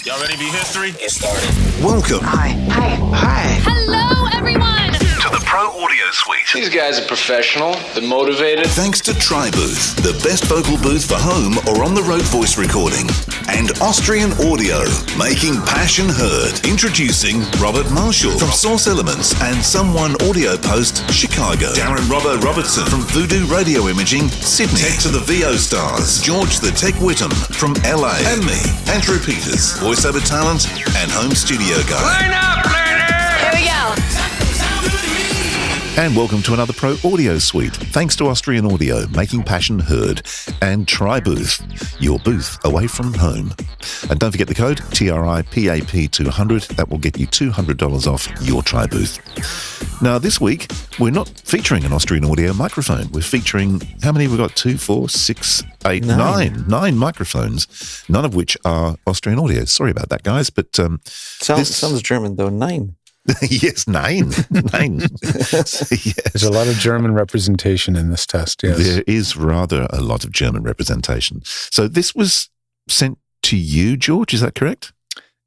Y'all ready to be history? Get started. Welcome. Hi. Hello, everyone. To the Pro Audio Suite. These guys are professional. They're motivated. Thanks to TriBooth, the best vocal booth for home or on-the-road voice recording. And Austrian Audio, making passion heard. Introducing Robert Marshall from Source Elements and Someone Audio Post, Chicago. Darren Robbo Robertson from Voodoo Radio Imaging, Sydney. Tech to the VO Stars, George the Tech Whitham from LA. And me, Andrew Peters, voiceover talent and home studio guy. Line up, learner! Here we go. And welcome to another Pro Audio Suite. Thanks to Austrian Audio, making passion heard, and TriBooth, your booth away from home. And don't forget the code TRIPAP200. That will get you $200 off your TriBooth. Now, this week, we're not featuring an Austrian Audio microphone. We're featuring, how many we've got? 2, 4, 6, 8, 9 microphones, none of which are Austrian Audio. Sorry about that, guys, but... Sounds German, though. 9. Yes, nine. Yes. There's a lot of German representation in this test, yes. There is rather a lot of German representation. So this was sent to you, George, is that correct?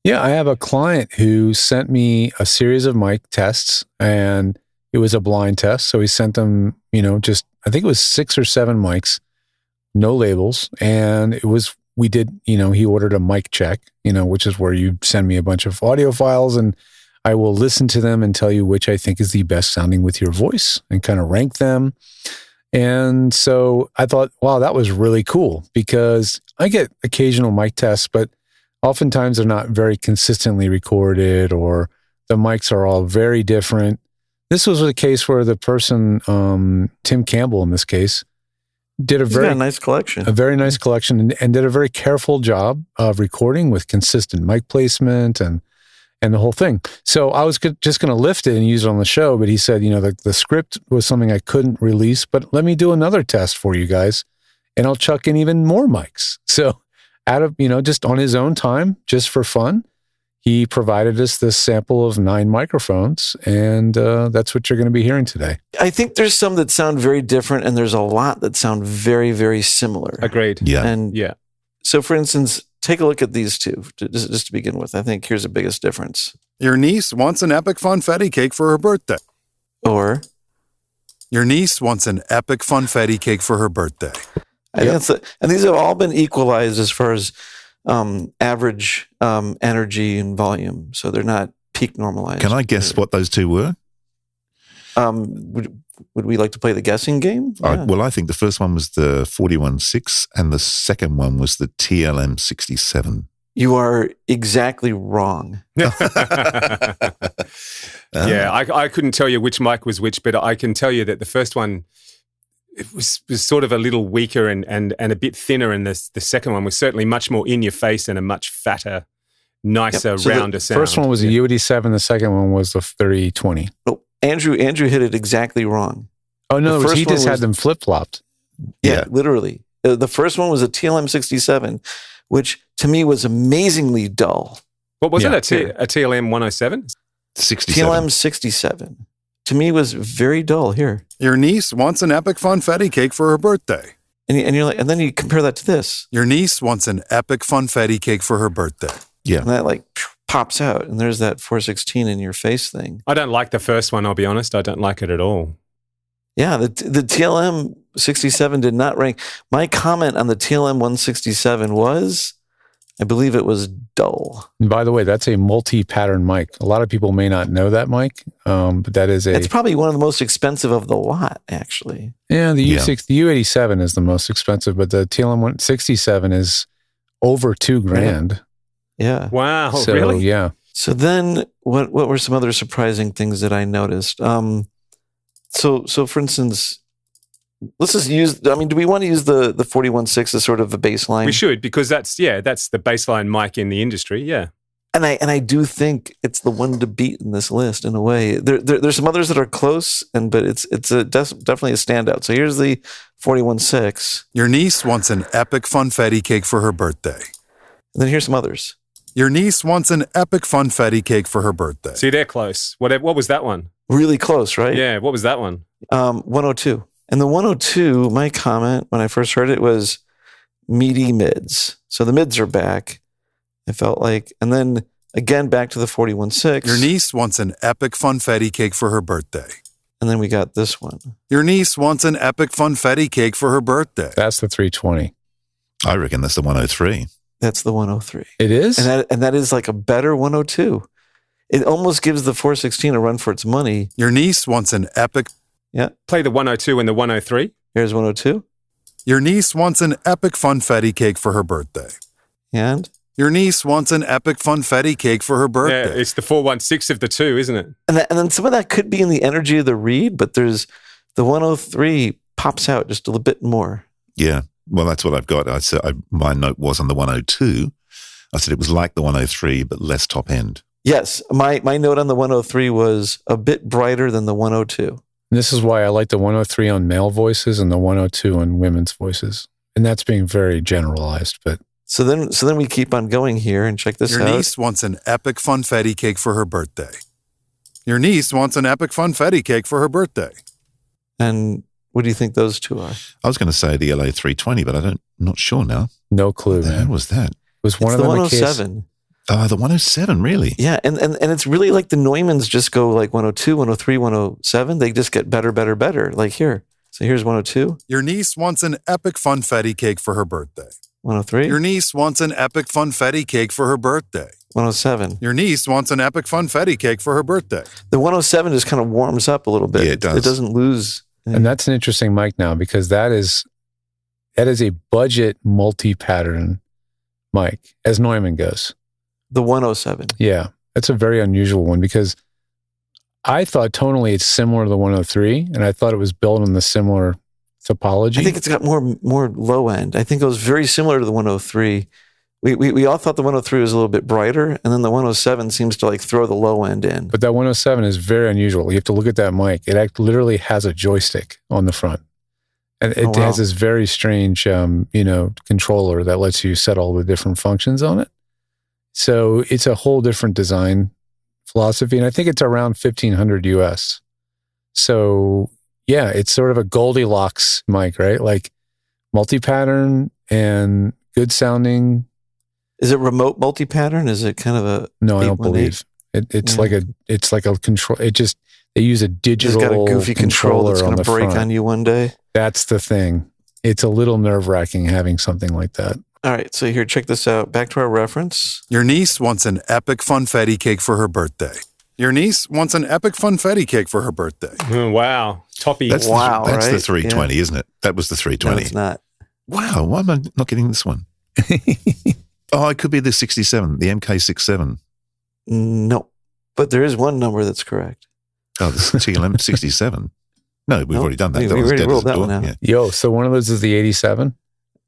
Yeah, I have a client who sent me a series of mic tests, and it was a blind test. So he sent them, I think it was 6 or 7 mics, no labels. And he ordered a mic check, which is where you send me a bunch of audio files and I will listen to them and tell you which I think is the best sounding with your voice and kind of rank them. And so I thought, wow, that was really cool because I get occasional mic tests, but oftentimes they're not very consistently recorded or the mics are all very different. This was a case where the person, Tim Campbell in this case, did a very nice collection. A very nice collection and did a very careful job of recording with consistent mic placement and the whole thing. So I was just going to lift it and use it on the show, but he said, the script was something I couldn't release, but let me do another test for you guys and I'll chuck in even more mics. So out of, just on his own time, just for fun, he provided us this sample of 9 microphones and that's what you're going to be hearing today. I think there's some that sound very different and there's a lot that sound very, very similar. Agreed. Yeah. And so for instance, take a look at these two, just to begin with. I think here's the biggest difference. Your niece wants an epic funfetti cake for her birthday. Or your niece wants an epic funfetti cake for her birthday. And these have all been equalized as far as average energy and volume. So they're not peak normalized. Can I guess what those two were? Would we like to play the guessing game? Yeah. Well, I think the first one was the 416 and the second one was the TLM 67. You are exactly wrong. I couldn't tell you which mic was which, but I can tell you that the first one it was sort of a little weaker and a bit thinner, and the second one was certainly much more in your face and a much fatter, nicer, rounder sound. First one was a U87, the second one was the 3020. Oh, Andrew hit it exactly wrong. Oh no, he just had them flip-flopped. Yeah, literally. The first one was a TLM 67, which to me was amazingly dull. What was it? A TLM 107? 67. TLM 67. To me was very dull. Here. Your niece wants an epic funfetti cake for her birthday. And you're like, and then you compare that to this. Your niece wants an epic funfetti cake for her birthday. Yeah. And that pops out, and there's that 416 in your face thing. I don't like the first one, I'll be honest. I don't like it at all. Yeah, the TLM 67 did not rank. My comment on the TLM 167 was, I believe it was dull. And by the way, that's a multi-pattern mic. A lot of people may not know that mic, but that is It's probably one of the most expensive of the lot, actually. Yeah, the U87 is the most expensive, but the TLM 167 is over $2,000. Yeah. Wow. So, really? Yeah. So then what were some other surprising things that I noticed? So for instance, let's just use, do we want to use the 416 as sort of a baseline? We should, because that's the baseline mic in the industry. Yeah. And I do think it's the one to beat in this list in a way. There's some others that are close, but it's definitely a standout. So here's the 416. Your niece wants an epic funfetti cake for her birthday. And then here's some others. Your niece wants an epic funfetti cake for her birthday. See, they're close. What was that one? Really close, right? Yeah, what was that one? 102. And the 102, my comment when I first heard it was meaty mids. So the mids are back. I felt like. And then again, back to the 41.6. Your niece wants an epic funfetti cake for her birthday. And then we got this one. Your niece wants an epic funfetti cake for her birthday. That's the 320. I reckon that's the 103. That's the 103. It is? And that is like a better 102. It almost gives the 416 a run for its money. Your niece wants an epic... Yeah. Play the 102 and the 103. Here's 102. Your niece wants an epic funfetti cake for her birthday. And? Your niece wants an epic funfetti cake for her birthday. Yeah, it's the 416 of the two, isn't it? And then some of that could be in the energy of the read, but there's the 103 pops out just a little bit more. Yeah. Well, that's what I've got. I said my note was on the 102. I said it was like the 103, but less top end. Yes. My note on the 103 was a bit brighter than the 102. And this is why I like the 103 on male voices and the 102 on women's voices. And that's being very generalized, but... So then we keep on going here and check this out. Your niece wants an epic funfetti cake for her birthday. Your niece wants an epic funfetti cake for her birthday. And what do you think those two are? I was going to say the LA 320, but I'm not sure now. No clue, What the hell man. was that? Was one It's of the them 107. The 107, really? Yeah, and it's really like the Neumanns just go like 102, 103, 107. They just get better, better, better. Like here. So here's 102, Your niece wants an epic funfetti cake for her birthday. 103, Your niece wants an epic funfetti cake for her birthday. 107. Your niece wants an epic funfetti cake for her birthday. The 107 just kind of warms up a little bit. Yeah, it does. It doesn't lose. And that's an interesting mic now because that is a budget multi-pattern mic as Neumann goes. The 107. Yeah, that's a very unusual one because I thought tonally it's similar to the 103, and I thought it was built on the similar topology. I think it's got more low end. I think it was very similar to the 103. We all thought the 103 was a little bit brighter, and then the 107 seems to like throw the low end in. But that 107 is very unusual. You have to look at that mic. It literally has a joystick on the front. And it has this very strange, controller that lets you set all the different functions on it. So it's a whole different design philosophy. And I think it's around $1,500 US. So yeah, it's sort of a Goldilocks mic, right? Like multi-pattern and good sounding. Is it remote multi-pattern? Is it kind of a... No, I don't believe it's like a control. They use a digital It's got a goofy control that's going on to the break front. on you one day. That's the thing. It's a little nerve-wracking having something like that. All right, so here, check this out. Back to our reference. Your niece wants an epic funfetti cake for her birthday. Your niece wants an epic funfetti cake for her birthday. Oh, wow. Toppy. That's Wow, that's the right? 320, isn't it? That was the No, 320. it's not. Wow, why am I not getting this one? Oh, it could be the 67, the MK67. No, but there is one number that's correct. Oh, the TLM 67. No, we've No, already done that. we That was already dead ruled as a that one door. out. Yeah. Yo, so one of those is the 87?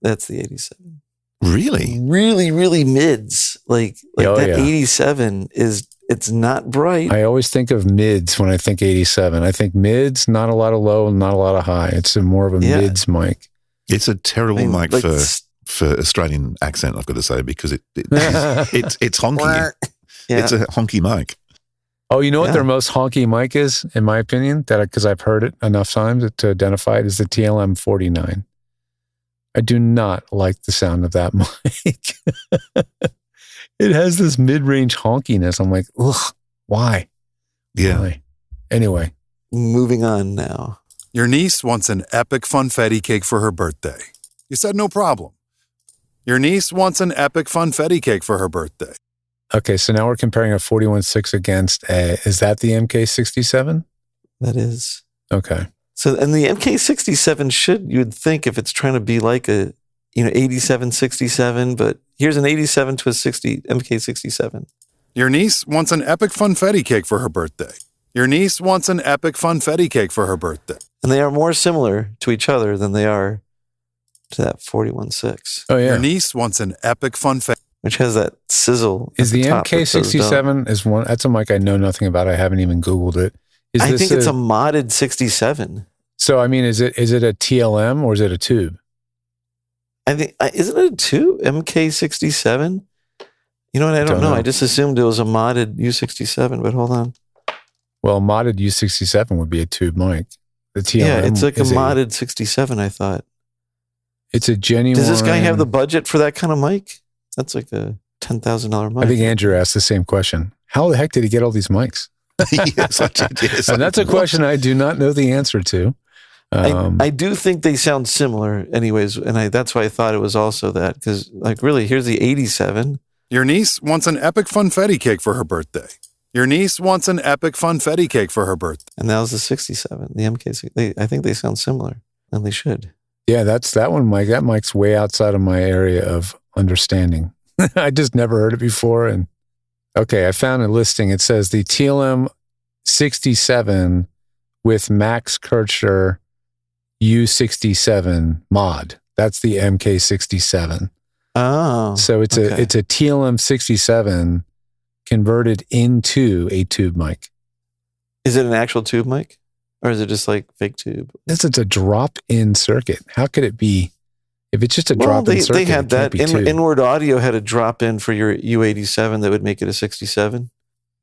That's the 87. Really? Really, really mids. Like Oh, that yeah. 87 it's not bright. I always think of mids when I think 87. I think mids, not a lot of low, not a lot of high. It's more of a Yeah. mids mic. It's a terrible mic like, for Australian accent, I've got to say, because it's honky. yeah. It's a honky mic. Oh, you know what Yeah. their most honky mic is, in my opinion, because I've heard it enough times to identify it, is the TLM 49. I do not like the sound of that mic. It has this mid-range honkiness. I'm like, ugh, why? Yeah. Why? Anyway, Moving on now. Your niece wants an epic funfetti cake for her birthday. You said no problem. Your niece wants an epic funfetti cake for her birthday. okay, so now we're comparing a 41.6 against is that the MK67? That is. Okay. So, and the MK67 you'd think if it's trying to be like a, 87, 67, but here's an 87 to a 60 MK67. Your niece wants an epic funfetti cake for her birthday. Your niece wants an epic funfetti cake for her birthday. And they are more similar to each other than they are to that 41.6, Oh, yeah. Your niece wants an epic funfetti. which has that sizzle. Is at the top that those don't. MK67 is one? That's a mic I know nothing about. I haven't even Googled it. Is I this think it's a modded 67. So I mean, is it a TLM or is it a tube? I think, isn't it a 2 MK67? You know what? I don't know. I just assumed it was a modded U67, but hold on. Well, modded U67 would be a tube mic. The TLM, Yeah, it's like a is modded 67, I thought. It's a genuine. Does this guy have the budget for that kind of mic? That's like a... $10,000 mic. I think Andrew asked the same question. How the heck did he get all these mics? Yes, I did. Yes, And that's a question I do not know the answer to. I do think they sound similar anyways, and that's why I thought it was also that, because like really, here's the 87. Your niece wants an epic funfetti cake for her birthday. Your niece wants an epic funfetti cake for her birthday. And that was the 67, the MK6. I think they sound similar, and they should. Yeah, that's that one, Mike. That mic's way outside of my area of understanding. I just never heard it before. And okay, I found a listing. It says the TLM 67 with Max Kircher U67 mod. That's the MK67. Oh, So it's okay. a TLM 67 converted into a tube mic. Is it an actual tube mic, or is it just like fake tube? It's a drop-in circuit. How could it be? If it's just a drop-in circuit, they had it can't that. be tube. Inward Audio had a drop-in for your U87 that would make it a 67.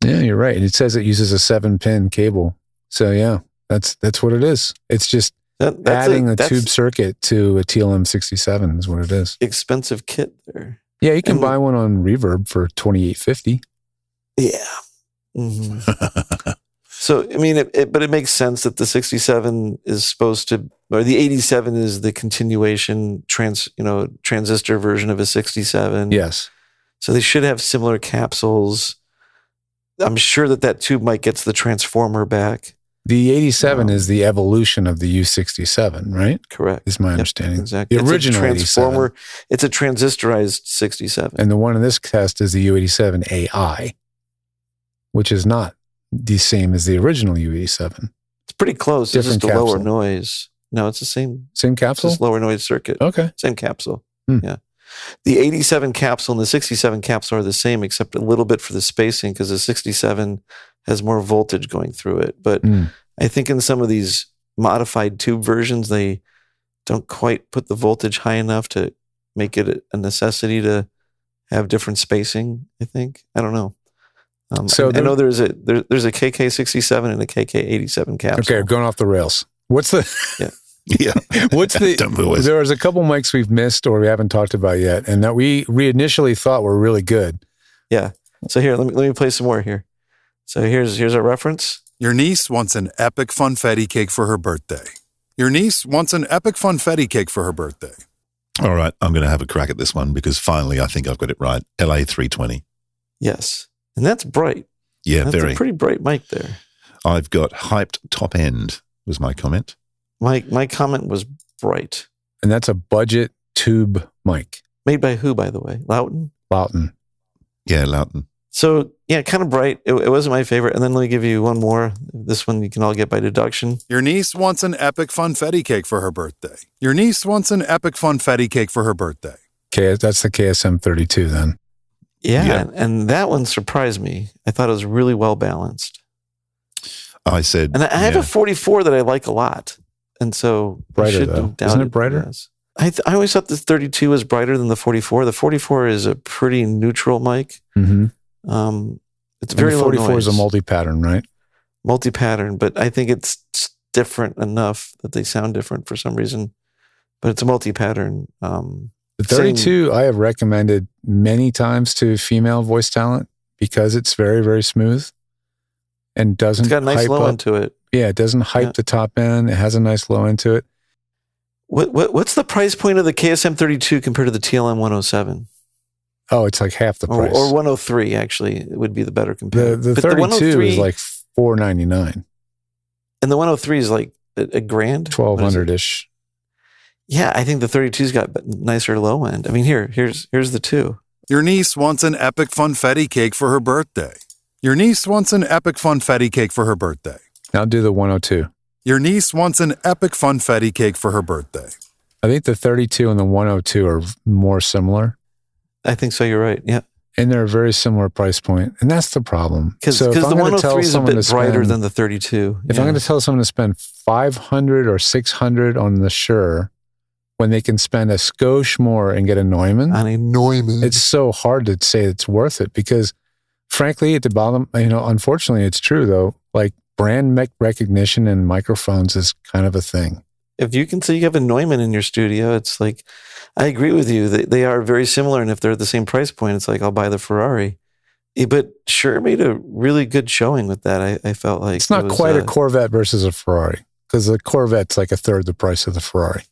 Yeah, you're right. And it says it uses a 7-pin cable. So yeah, that's what it is. It's just That's adding a that's tube circuit to a TLM 67 is what it is. expensive kit there. Yeah, you can And- buy one on Reverb for $28.50. Yeah. Mhm. So I mean, but it makes sense that the 67 is supposed to, or the 87 is the continuation transistor version of a 67. Yes. So they should have similar capsules. I'm sure that tube mic gets the transformer back. The 87 is the evolution of the U67, right? Correct. Is my understanding. Exactly. The It's a original 87. transformer. It's a transistorized 67. And the one in this test is the U87 AI, which is not the same as the original U87. It's pretty close. It's Different just a lower capsule. noise. No, it's the same. Same It's capsule? just lower noise circuit. Okay. Same capsule. Hmm. Yeah. The 87 capsule and the 67 capsule are the same, except a little bit for the spacing, because the 67 has more voltage going through it. But I think in some of these modified tube versions, they don't quite put the voltage high enough to make it a necessity to have different spacing, I think. I don't know. So I know there's a KK67 and a KK87 capsule. Okay, going off the rails. What's the Yeah. what's the Don't always. there was a couple mics we've missed or we haven't talked about yet, and that we initially thought were really good. Yeah. So here, let me play some more here. So here's our reference. Your niece wants an epic funfetti cake for her birthday. Your niece wants an epic funfetti cake for her birthday. All right, I'm going to have a crack at this one because finally I think I've got it right. LA320. Yes. And that's bright. Yeah, That's very. a pretty bright mic there. I've got hyped top end was my comment. My comment was bright. And that's a budget tube mic. Made by who, by the way? Loughton? Loughton. Yeah, Loughton. So, yeah, kind of bright. It wasn't my favorite. And then let me give you one more. This one you can all get by deduction. Your niece wants an epic funfetti cake for her birthday. Your niece wants an epic funfetti cake for her birthday. Okay, that's the KSM 32 then. Yeah. And that one surprised me. I thought it was really well balanced. I said, And I have a 44 that I like a lot. And so I Brighter, shouldn't though. have doubted Isn't it brighter? yes. I always thought the 32 was brighter than the 44. The 44 is a pretty neutral mic. Mm-hmm. It's very the low 44 noise. is a multi-pattern, right? Multi-pattern, but I think it's different enough that they sound different for some reason. But it's a multi-pattern. The 32 I have recommended many times to female voice talent because it's very, very smooth and doesn't It's got a nice hype low up. end to it. Yeah, it doesn't hype Yeah. the top end. It has a nice low end to it. What's the price point of the KSM 32 compared to the TLM 107? Oh, it's like half the price. Or 103, actually, it would be the better the comparison. the 32 is like $499, and the 103 is like a grand? What is it? $1,200-ish. Yeah, I think the 32's got nicer low end. I mean, here's the two. Your niece wants an epic funfetti cake for her birthday. Your niece wants an epic funfetti cake for her birthday. Now do the 102. Your niece wants an epic funfetti cake for her birthday. I think the 32 and the 102 are more similar, I think so. You're right. Yeah, and they're a very similar price point, and that's the problem. because So if the I'm gonna 103 is a someone bit to brighter spend- than the 32. If I'm going to tell someone to spend $500 or $600 on the Shure, when they can spend a skosh more and get a Neumann, on a Neumann, it's so hard to say it's worth it because, frankly, at the bottom, unfortunately, it's true though. Like brand recognition and microphones is kind of a thing. if you can say you have a Neumann in your studio, it's like, I agree with you. They are very similar. And if they're at the same price point, it's like, I'll buy the Ferrari. But Shure made a really good showing with that. I felt like it's not quite a Corvette versus a Ferrari, because the Corvette's like a third the price of the Ferrari.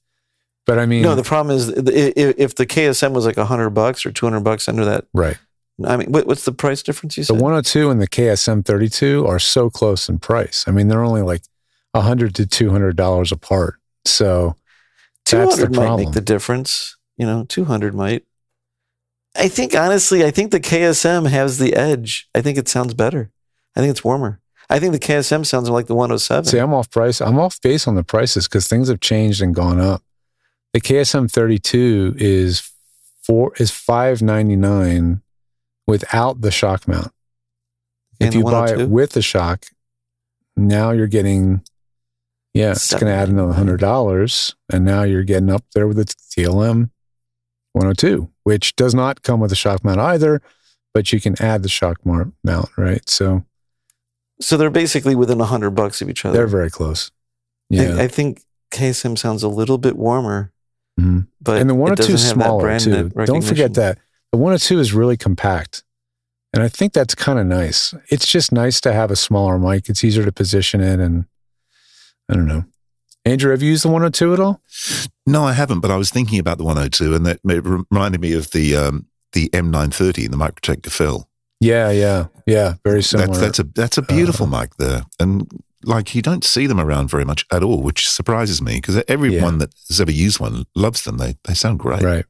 But I mean, no, the problem is if the KSM was like $100 or $200 under that, right? I mean, what's the price difference you said? The 102 and the KSM 32 are so close in price. I mean, they're only like $100 to $200 apart. So 200 might make the difference. 200 might. I think, honestly, the KSM has the edge. I think it sounds better. I think it's warmer. I think the KSM sounds like the 107. See, I'm off price. I'm off base on the prices because things have changed and gone up. The KSM 32 is $599 without the shock mount. If you buy it with the shock, now you're getting, it's going to add another $100, and now you're getting up there with the TLM 102, which does not come with a shock mount either, but you can add the shock mount, right? So they're basically within $100 of each other. They're very close. Yeah, I think KSM sounds a little bit warmer, but and the 102 is smaller too. Don't forget that the 102 is really compact, and I think that's kind of nice. It's just nice to have a smaller mic. It's easier to position it, and I don't know. Andrew, have you used the 102 at all? No, I haven't, but I was thinking about the 102, and that reminded me of the M930, the Microtech Gefell. Yeah, very similar. That's a beautiful mic there, and like you don't see them around very much at all, which surprises me because everyone that has ever used one loves them. They sound great. Right.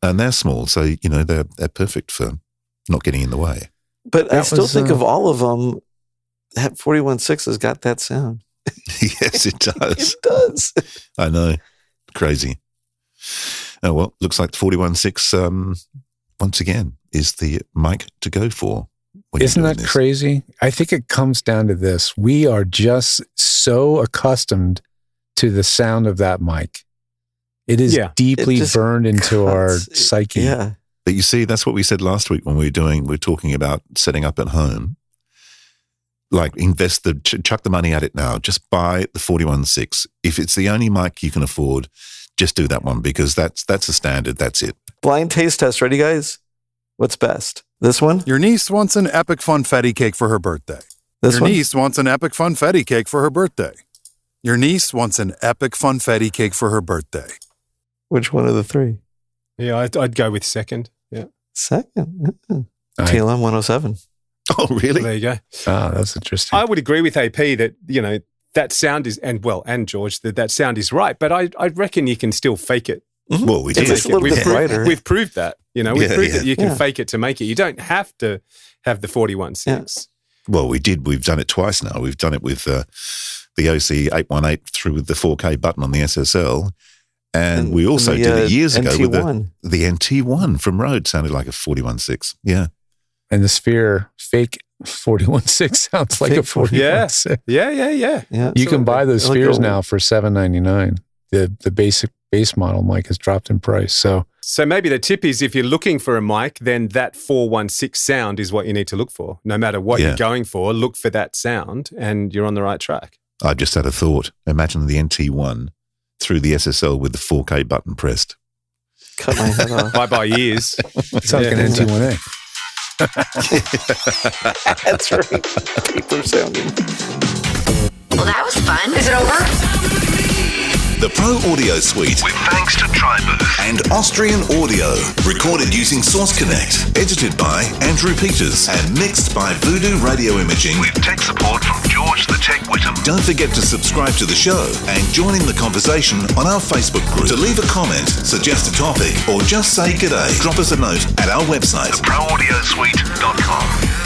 And they're small, so they're perfect for not getting in the way. But I still think of all of them, that 41.6 has got that sound. Yes, it does. It does. I know. Crazy. Oh, well, looks like the 41.6, once again, is the mic to go for. Isn't that crazy? I think it comes down to this. We are just so accustomed to the sound of that mic. It is deeply burned into our psyche. Yeah. But you see, that's what we said last week when we were talking about setting up at home. Like chuck the money at it now. Just buy the 41.6. If it's the only mic you can afford, just do that one because that's a standard. That's it. Blind taste test. Ready, guys? What's best? This one? Your niece wants an epic funfetti cake for her birthday. Your niece wants an epic funfetti cake for her birthday. Your niece wants an epic funfetti cake for her birthday. Which one of the three? Yeah, I'd go with second. Yeah. Second? TLM 107. Oh, really? There you go. Oh, that's interesting. I would agree with AP that, that sound is, and George, that sound is right, but I reckon you can still fake it. Mm-hmm. Well, we did. It's a little bit brighter. We've proved that. We've proved that you can fake it to make it. You don't have to have the 41.6. Yeah. Well, we did. We've done it twice now. We've done it with the OC818 through the 4K button on the SSL. And we also did it years ago with the NT1 from Rode. Sounded like a 41.6. Yeah. And the Sphere fake 41.6 sounds like a 41.6. Yeah. You can buy those Spheres now for $799. The basic base model mic has dropped in price. So maybe the tip is if you're looking for a mic, then that 416 sound is what you need to look for. No matter what you're going for, look for that sound and you're on the right track. I just had a thought. Imagine the NT1 through the SSL with the 4K button pressed. Cut my head off. Bye-bye years. Sounds like an NT1A. That's right. Paper sounding. Well, that was fun. Is it over? The Pro Audio Suite with thanks to TriBooth and Austrian Audio. Recorded using Source Connect. Edited by Andrew Peters and mixed by Voodoo Radio Imaging with tech support from George the Tech Whitham. Don't forget to subscribe to the show and join in the conversation on our Facebook group. To leave a comment, suggest a topic, or just say g'day, drop us a note at our website, theproaudiosuite.com.